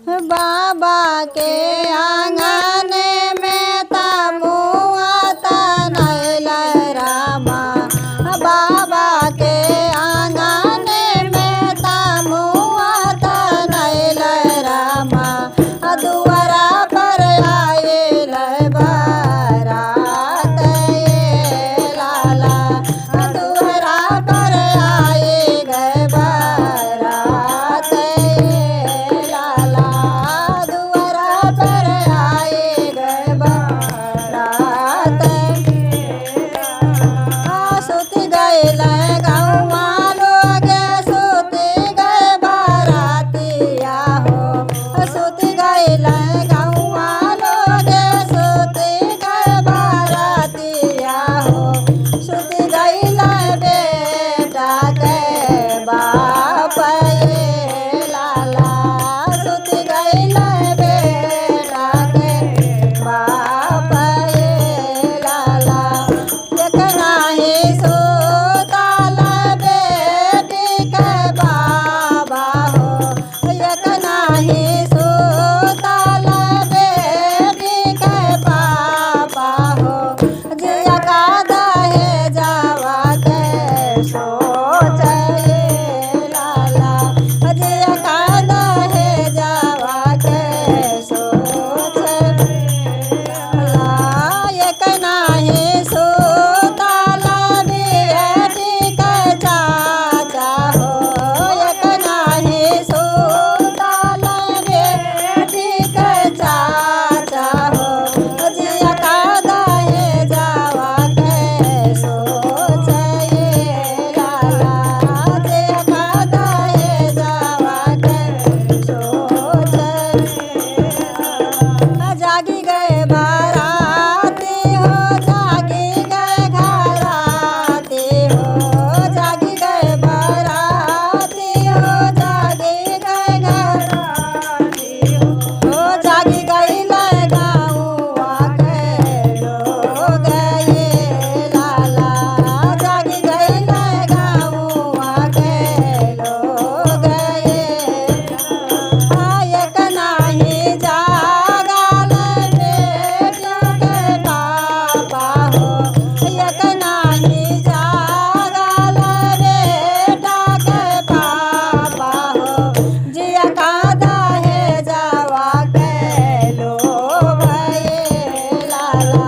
बाबा के आंगन में तमुआ तनैल रामा। बाबा के आंगन में तमुआ तनैल रामा। दुआरा पर आयल बारात ये लाला। दुआरा पर आए गए बारात ये लाला। दुआरा पर आए गए बारात। सुत गइल गौवा लोग सुत गए बारातिया हो। सुत गइल गौवा लोग सुत गए बारातिया हो। सुत गइल बेटा के बाप ये लाला। सुत गइल बेटा के बाप ये लाला। एक नाही सुतल बेटी के बाबा हो। एक नाही सुतल बेटी के बाबा हो। जिया का दहेजवा के सोच ये लाला। जिया का दहेजवा के सोच एक नाही सुतल बेटी के चाचा हो। एक नाही सुतल बेटी के चाचा हो। जिया का दहेजवा के सोच ये लाला। जिया का दहेजवा के सोच। जागी गए बाराती हो। जागी गए घराती हो। जागी गए बाराती हो। जागी गए घराती हो। जागी गइल गाँवा के लोग ये लाला। जागी गइल गाँवा के लोग ये। एक नाही जागल बेटा के बाबा हो। एक नाही जागल बेटा के बाबा हो। जिया का दहेजवा के लोभ ये लाला।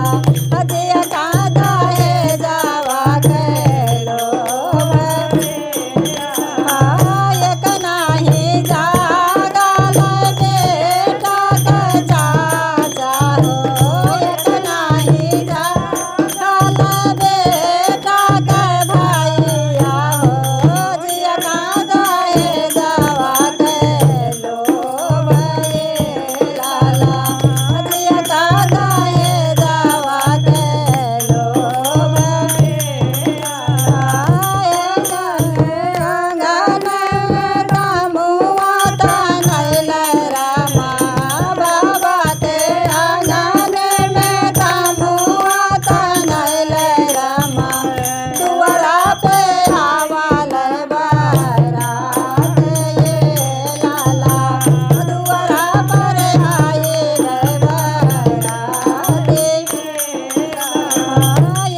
जिया का दहेजवा के लोभ। एक नाही जागल बेटा के चाचा हो। एक नाही जागल बेटा के भैया हो। जिया का दहेजवा के लोभ ये लाला। जिया का दहेजवा के लोभ। आंगन में तमुआ तनैल रामा। बाबा के आंगन में तमुआ तनैल रामा। दुआरा पे आवल बारात ये लाला। दुआरा पर आयल बारात।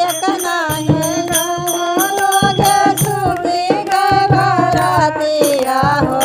एक नाही लोग सुत गए बारातिया हो।